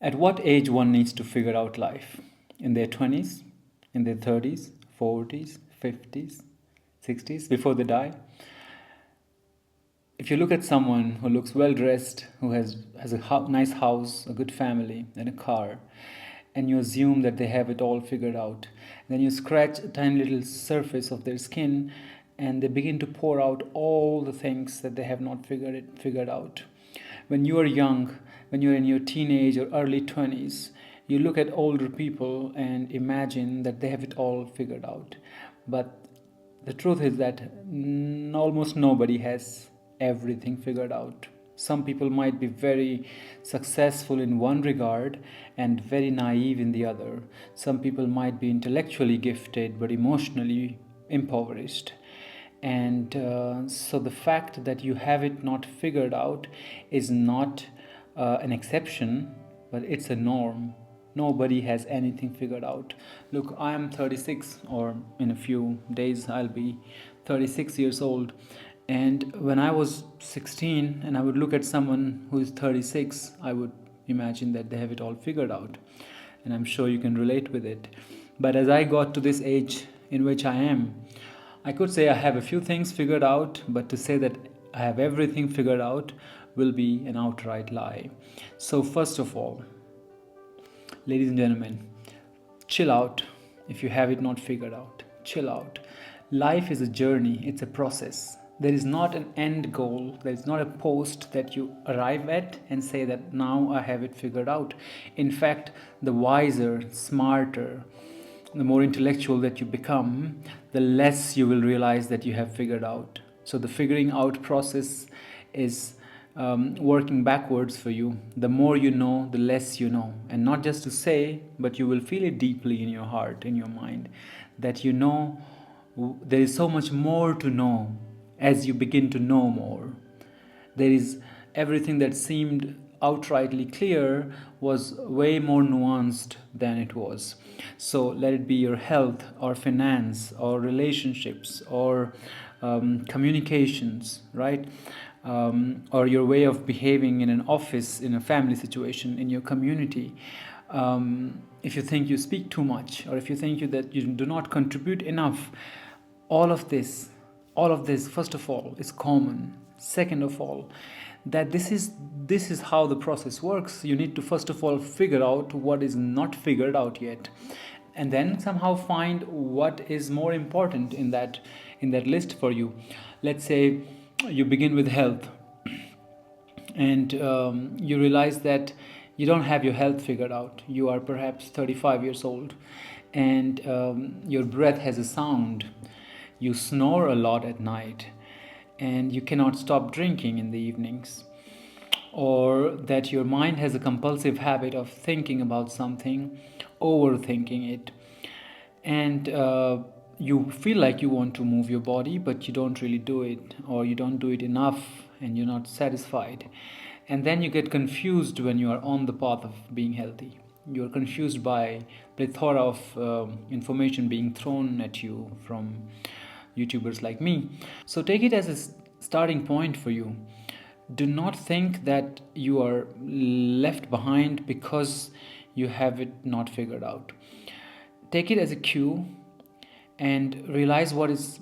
At what age one needs to figure out life? In their 20s, in their 30s, 40s, 50s, 60s, before they die? If you look at someone who looks well dressed, who has a nice house, a good family, and a car, and you assume that they have it all figured out, then you scratch a tiny little surface of their skin, and they begin to pour out all the things that they have not figured out. When you are young, when you're in your teenage or early 20s, you look at older people and imagine that they have it all figured out. But the truth is that almost nobody has everything figured out. Some people might be very successful in one regard and very naive in the other. Some people might be intellectually gifted but emotionally impoverished. And so the fact that you have it not figured out is not an exception, but it's a norm. Nobody has anything figured out. Look, I am 36, or in a few days I'll be 36 years old. And when I was 16 and I would look at someone who is 36, I would imagine that they have it all figured out. And I'm sure you can relate with it. But as I got to this age in which I am, I could say I have a few things figured out, but to say that I have everything figured out will be an outright lie. So first of all, ladies and gentlemen, chill out if you have it not figured out. Chill out. Life is a journey, it's a process. There is not an end goal, there is not a post that you arrive at and say that now I have it figured out. In fact, the wiser, smarter, the more intellectual that you become, the less you will realize that you have figured out. So the figuring out process is working backwards for you. The more you know, the less you know. And not just to say, but you will feel it deeply in your heart, in your mind, that you know there is so much more to know as you begin to know more. There is everything that seemed outrightly clear was way more nuanced than it was. So let it be your health or finance or relationships or communications, right? Or your way of behaving in an office, in a family situation, in your community. If you think you speak too much, or if you think that you do not contribute enough, all of this, first of all, is common. Second of all, that this is how the process works. You need to first of all figure out what is not figured out yet, and then somehow find what is more important in that list for you. Let's say you begin with health, and you realize that you don't have your health figured out. You are perhaps 35 years old, and your breath has a sound. You snore a lot at night, and you cannot stop drinking in the evenings. Or that your mind has a compulsive habit of thinking about something, overthinking it, and you feel like you want to move your body, but you don't really do it, or you don't do it enough, and you're not satisfied. And then you get confused when you are on the path of being healthy. You're confused by plethora of information being thrown at you from YouTubers like me. So take it as a starting point for you. Do not think that you are left behind because you have it not figured out. Take it as a cue and realize what is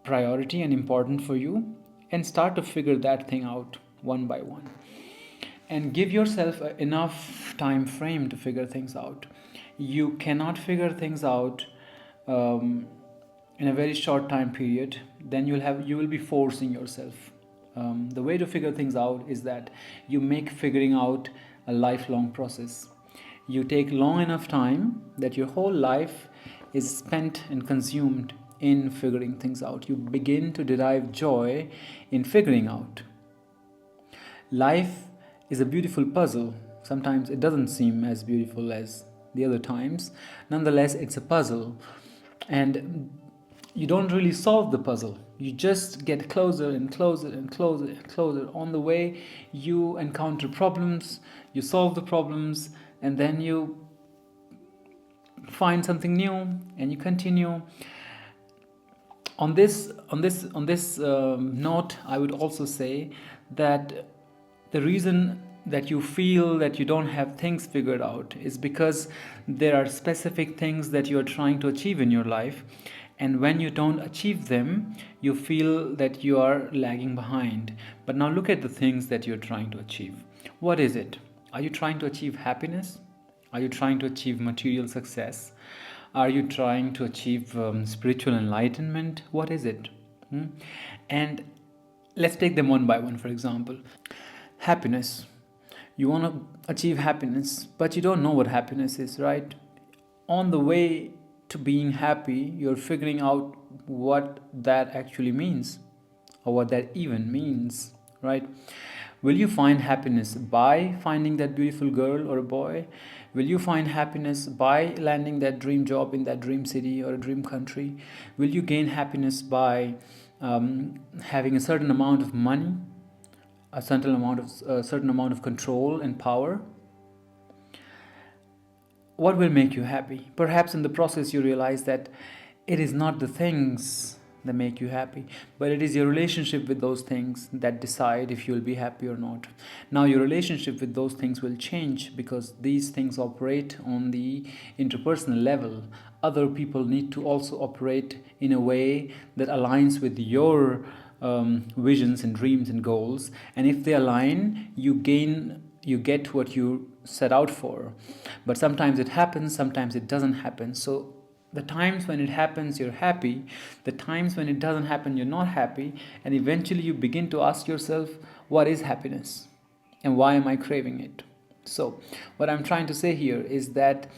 priority and important for you, and start to figure that thing out one by one. And give yourself enough time frame to figure things out. You cannot figure things out in a very short time period. Then you will be forcing yourself. The way to figure things out is that you make figuring out a lifelong process. You take long enough time that your whole life is spent and consumed in figuring things out. You begin to derive joy in figuring out. Life is a beautiful puzzle. Sometimes it doesn't seem as beautiful as the other times. Nonetheless, it's a puzzle. And you don't really solve the puzzle. You just get closer and closer and closer and closer. On the way, you encounter problems, you solve the problems, and then you find something new, and you continue. On this note, I would also say that the reason that you feel that you don't have things figured out is because there are specific things that you are trying to achieve in your life, and when you don't achieve them, you feel that you are lagging behind. But now look at the things that you're trying to achieve. What is it? Are you trying to achieve happiness? Are you trying to achieve material success? Are you trying to achieve spiritual enlightenment? What is it? Hmm? And let's take them one by one. For example, happiness. You want to achieve happiness, but you don't know what happiness is, right? On the way to being happy, you're figuring out what that actually means, or what that even means, right? Will you find happiness by finding that beautiful girl or a boy? Will you find happiness by landing that dream job in that dream city or a dream country? Will you gain happiness by having a certain amount of money, a certain amount of control and power? What will make you happy? Perhaps in the process you realize that it is not the things that make you happy, but it is your relationship with those things that decide if you will be happy or not. Now, your relationship with those things will change because these things operate on the interpersonal level. Other people need to also operate in a way that aligns with your visions and dreams and goals. And if they align, you get what you set out for. But sometimes it happens, sometimes it doesn't happen. So the times when it happens, you're happy. The times when it doesn't happen, you're not happy. And eventually you begin to ask yourself, what is happiness? And why am I craving it? So what I'm trying to say here is that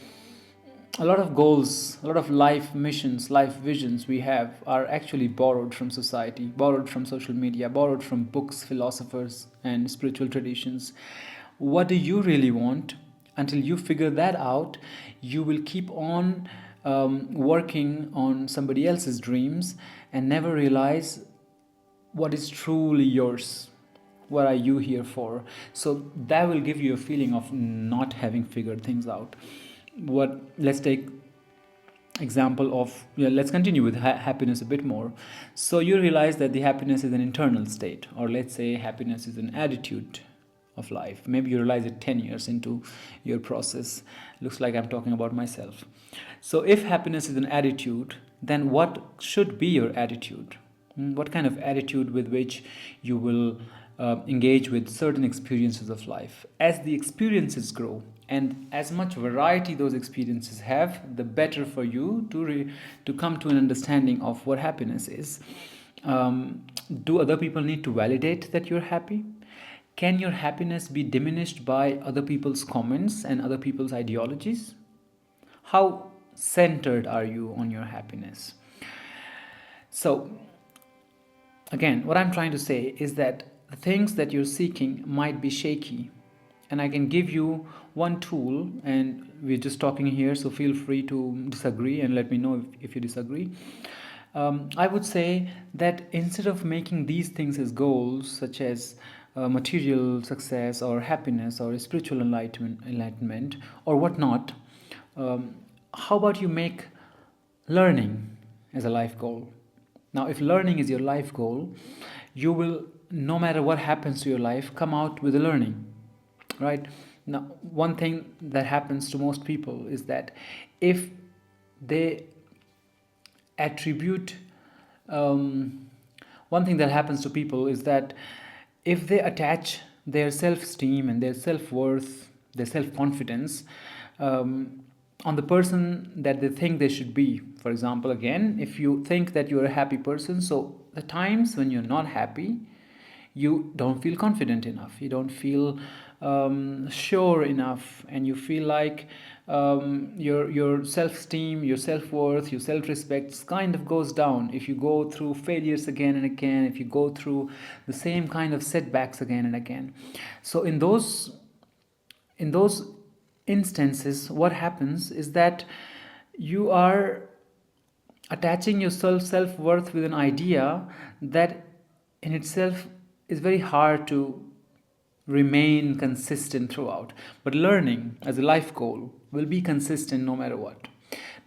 a lot of goals, a lot of life missions, life visions we have are actually borrowed from society, borrowed from social media, borrowed from books, philosophers, and spiritual traditions. What do you really want? Until you figure that out, you will keep on working on somebody else's dreams and never realize what is truly yours. What are you here for? So that will give you a feeling of not having figured things out. Let's take example of, let's continue with happiness a bit more. So you realize that the happiness is an internal state, or let's say happiness is an attitude of life. Maybe you realize it 10 years into your process. Looks like I'm talking about myself. So if happiness is an attitude, then what should be your attitude? What kind of attitude with which you will engage with certain experiences of life? As the experiences grow, and as much variety those experiences have, the better for you to come to an understanding of what happiness is. Do other people need to validate that you're happy? Can your happiness be diminished by other people's comments and other people's ideologies? How centered are you on your happiness? So, again, what I'm trying to say is that the things that you're seeking might be shaky. And I can give you one tool, and we're just talking here, so feel free to disagree and let me know if you disagree. I would say that instead of making these things as goals, such as material success or happiness or spiritual enlightenment or whatnot, how about you make learning as a life goal? Now, if learning is your life goal, you will, no matter what happens to your life, come out with a learning, right? Now, one thing that happens to most people is that if they attribute, one thing that happens to people is that if they attach their self-esteem and their self-worth, their self-confidence on the person that they think they should be. For example, again, if you think that you're a happy person, so the times when you're not happy, you don't feel confident enough, you don't feel sure enough, and you feel like your self-esteem, your self-worth, your self-respect kind of goes down if you go through failures again and again, if you go through the same kind of setbacks again and again. So in those instances, what happens is that you are attaching your self-worth with an idea that in itself is very hard to remain consistent throughout. But learning as a life goal will be consistent no matter what.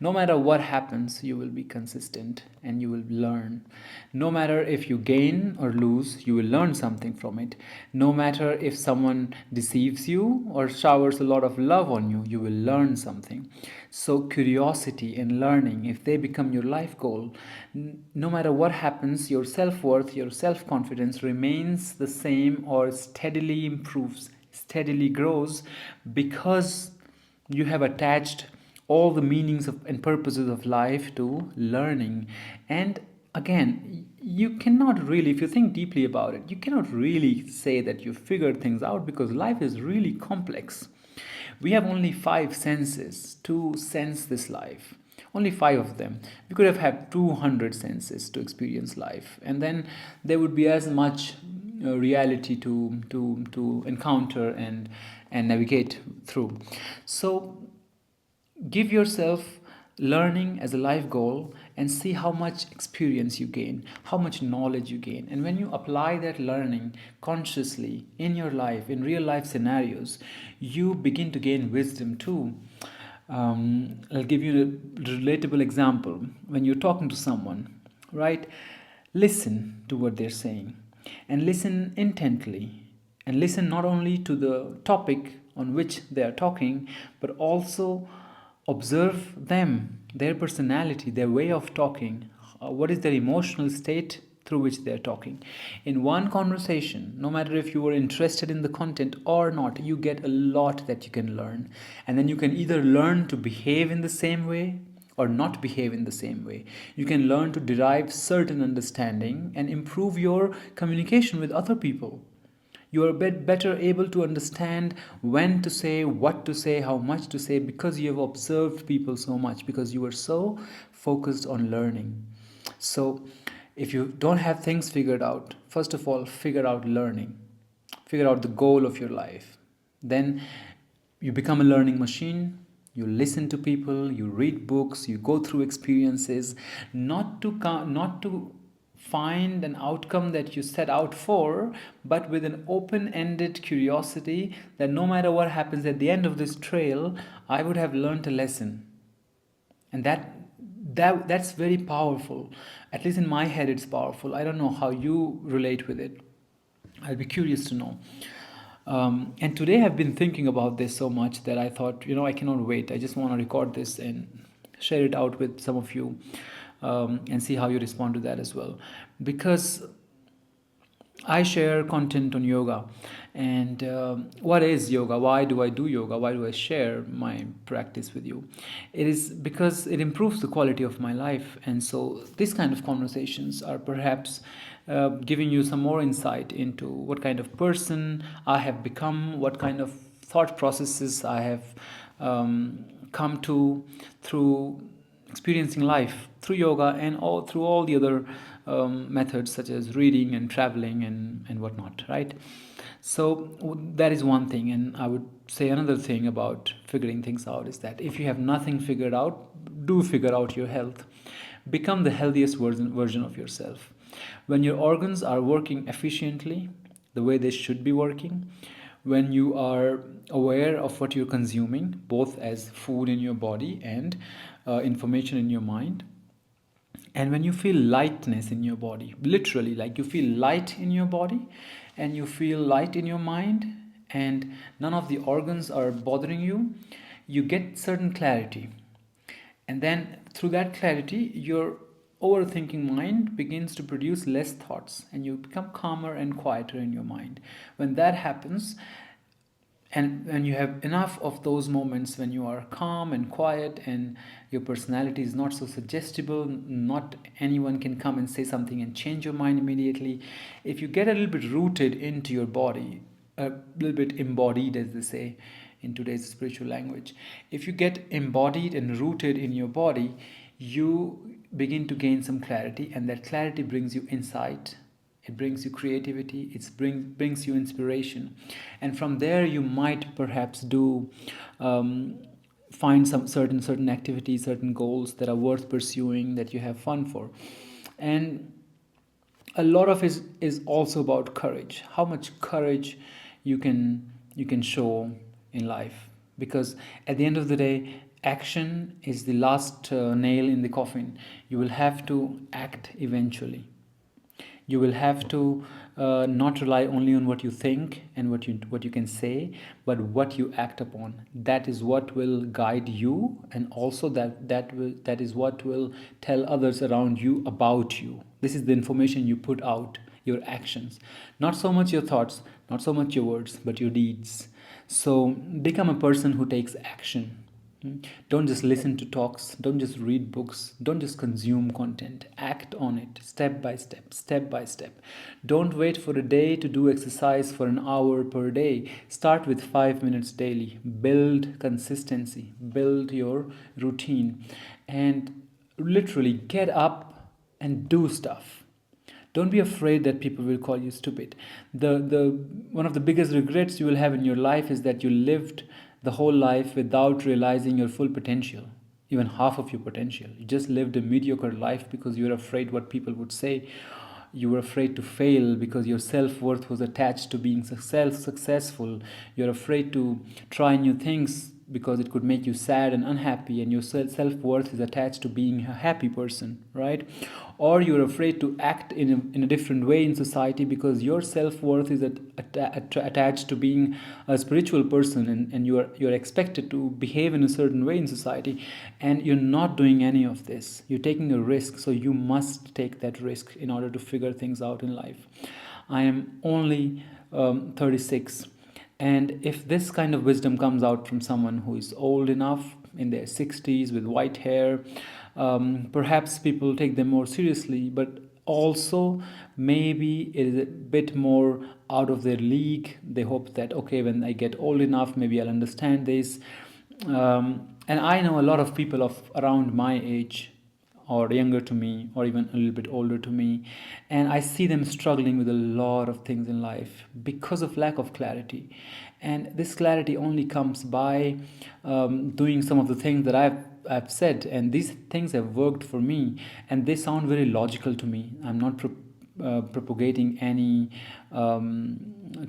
No matter what happens, you will be consistent and you will learn. No matter if you gain or lose, you will learn something from it. No matter if someone deceives you or showers a lot of love on you, you will learn something. So, curiosity and learning, if they become your life goal, no matter what happens, your self worth, your self confidence remains the same or steadily improves, steadily grows, because you have attached all the meanings of, and purposes of life to learning. And again, you cannot really, if you think deeply about it, you cannot really say that you figured things out, because life is really complex. We have only five senses to sense this life. Only five of them. We could have had 200 senses to experience life, and then there would be as much reality to encounter and navigate through. So give yourself learning as a life goal and see how much experience you gain, how much knowledge you gain. And when you apply that learning consciously in your life, in real life scenarios, you begin to gain wisdom too. I'll give you a relatable example. When you're talking to someone, right? Listen to what they're saying and listen intently, and listen not only to the topic on which they are talking, but also observe them, their personality, their way of talking, what is their emotional state through which they are talking. In one conversation, no matter if you are interested in the content or not, you get a lot that you can learn. And then you can either learn to behave in the same way or not behave in the same way. You can learn to derive certain understanding and improve your communication with other people. You are a bit better able to understand when to say, what to say, how much to say, because you have observed people so much, because you are so focused on learning. So if you don't have things figured out, first of all, figure out learning. Figure out the goal of your life. Then you become a learning machine. You listen to people, you read books, you go through experiences, not to find an outcome that you set out for, but with an open-ended curiosity that no matter what happens at the end of this trail, I would have learned a lesson. And that's very powerful. At least in my head, it's powerful. I don't know how you relate with it. I'll be curious to know. And today I've been thinking about this so much that I thought, I cannot wait. I just want to record this and share it out with some of you, and see how you respond to that as well. Because I share content on yoga. And what is yoga? Why do I do yoga? Why do I share my practice with you? It is because it improves the quality of my life. And so, these kind of conversations are perhaps giving you some more insight into what kind of person I have become, what kind of thought processes I have come to through experiencing life through yoga, and all through all the other methods such as reading and traveling and whatnot, right? So that is one thing. And I would say another thing about figuring things out is that if you have nothing figured out, do figure out your health. Become the healthiest version of yourself. When your organs are working efficiently, the way they should be working, when you are aware of what you're consuming, both as food in your body and information in your mind, and when you feel lightness in your body, literally, like you feel light in your body and you feel light in your mind, and none of the organs are bothering you, you get certain clarity. And then through that clarity, your overthinking mind begins to produce less thoughts and you become calmer and quieter in your mind. When that happens, and when you have enough of those moments when you are calm and quiet and your personality is not so suggestible, not anyone can come and say something and change your mind immediately. If you get a little bit rooted into your body, a little bit embodied, as they say in today's spiritual language, if you get embodied and rooted in your body, you begin to gain some clarity, and that clarity brings you insight. It brings you creativity. It brings you inspiration, and from there you might perhaps do find some certain activities, certain goals that are worth pursuing, that you have fun for. And a lot of it is also about courage. How much courage you can show in life. because at the end of the day, action is the last nail in the coffin. You will have to act eventually. You will have to not rely only on what you think and what you can say, but what you act upon. That is what will guide you, and also that is what will tell others around you about you. This is the information you put out, your actions, not so much your thoughts, not so much your words, but your deeds. So become a person who takes action. Don't just listen to talks, don't just read books, don't just consume content. Act on it step by step, step by step. Don't wait for a day to do exercise for an hour per day. Start with 5 minutes daily. Build consistency, build your routine, and literally get up and do stuff. Don't be afraid that people will call you stupid. The one of the biggest regrets you will have in your life is that you lived the whole life without realizing your full potential, even half of your potential. You just lived a mediocre life because you were afraid what people would say. You were afraid to fail because your self-worth was attached to being successful. You're afraid to try new things because it could make you sad and unhappy, and your self-worth is attached to being a happy person, right? Or you're afraid to act in a different way in society because your self-worth is attached to being a spiritual person, and you're expected to behave in a certain way in society, and you're not doing any of this. You're taking a risk, so you must take that risk in order to figure things out in life. I am only 36. And if this kind of wisdom comes out from someone who is old enough, in their 60s, with white hair, perhaps people take them more seriously, but also maybe it is a bit more out of their league. They hope that, okay, when I get old enough, maybe I'll understand this. And I know a lot of people of around my age, or younger to me, or even a little bit older to me, and I see them struggling with a lot of things in life because of lack of clarity. And this clarity only comes by doing some of the things that I've said, and these things have worked for me, and they sound very logical to me. I'm not propagating any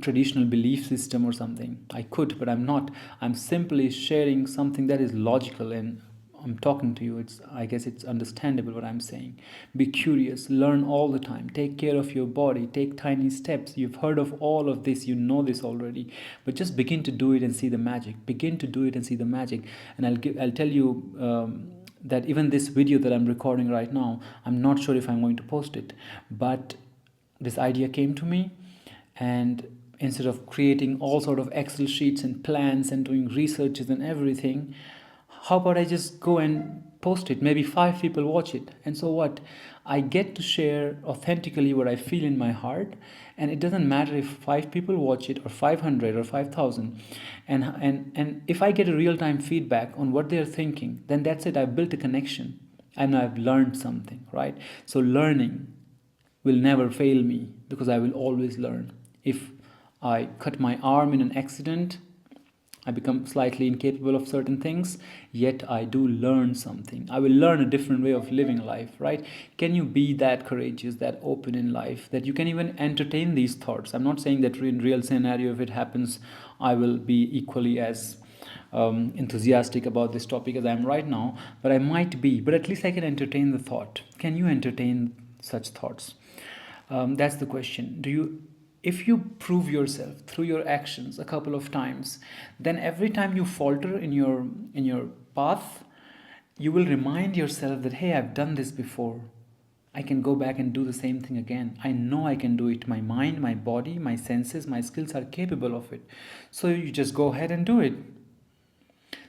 traditional belief system or something. I could, but I'm not. I'm simply sharing something that is logical, and I'm talking to you. I guess it's understandable what I'm saying. Be curious, learn all the time, take care of your body, take tiny steps. You've heard of all of this, you know this already, but just begin to do it and see the magic. Begin to do it and see the magic. And I'll tell you that even this video that I'm recording right now, I'm not sure if I'm going to post it, but this idea came to me, and instead of creating all sort of Excel sheets and plans and doing researches and everything, how about I just go and post it? Maybe 5 people watch it, and so what? I get to share authentically what I feel in my heart, and it doesn't matter if 5 people watch it or 500 or 5,000. And if I get a real-time feedback on what they're thinking, then that's it. I've built a connection and I've learned something, right? So learning will never fail me because I will always learn. If I cut my arm in an accident, I become slightly incapable of certain things, yet I do learn something. I will learn a different way of living life, right? Can you be that courageous, that open in life, that you can even entertain these thoughts? I'm not saying that in real scenario, if it happens, I will be equally as enthusiastic about this topic as I am right now, but I might be, but at least I can entertain the thought. Can you entertain such thoughts? That's the question. If you prove yourself through your actions a couple of times, then every time you falter in your path, you will remind yourself that, hey, I've done this before. I can go back and do the same thing again. I know I can do it. My mind, my body, my senses, my skills are capable of it. So you just go ahead and do it.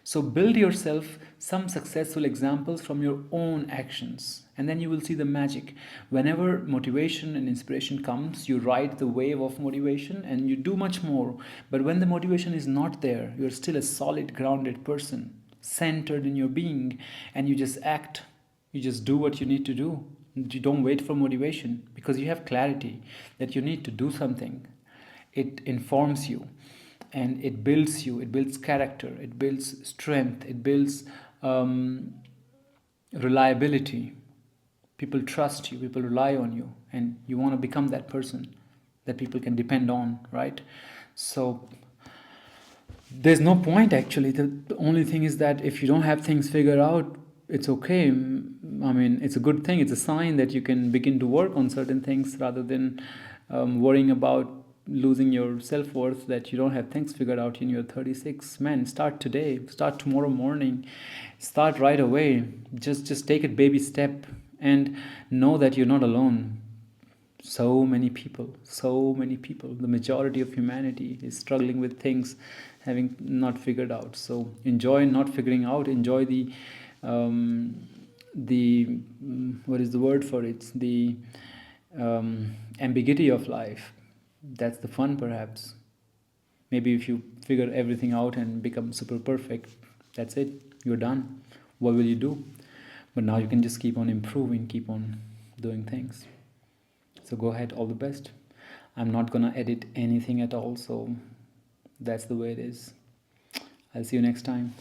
So build yourself some successful examples from your own actions, and then you will see the magic. Whenever motivation and inspiration comes, you ride the wave of motivation and you do much more. But when the motivation is not there, you're still a solid, grounded person, centered in your being, and you just act. You just do what you need to do. You don't wait for motivation because you have clarity that you need to do something. It informs you, and it builds you. It builds character, it builds strength, it builds reliability. People trust you, people rely on you, and you want to become that person that people can depend on, right? So There's no point actually. The only thing is that if you don't have things figured out, it's okay. I mean, it's a good thing. It's a sign that you can begin to work on certain things rather than worrying about losing your self-worth that you don't have things figured out in your 36. Man, start today, start tomorrow morning, start right away. Just take a baby step and know that you're not alone. So many people, the majority of humanity is struggling with things having not figured out. So enjoy not figuring out, enjoy um, what is the word for it, the ambiguity of life. That's the fun, perhaps. Maybe if you figure everything out and become super perfect, that's it, you're done. What will you do? But now you can just keep on improving, keep on doing things. So go ahead, all the best. I'm not gonna edit anything at all, so that's the way it is. I'll see you next time.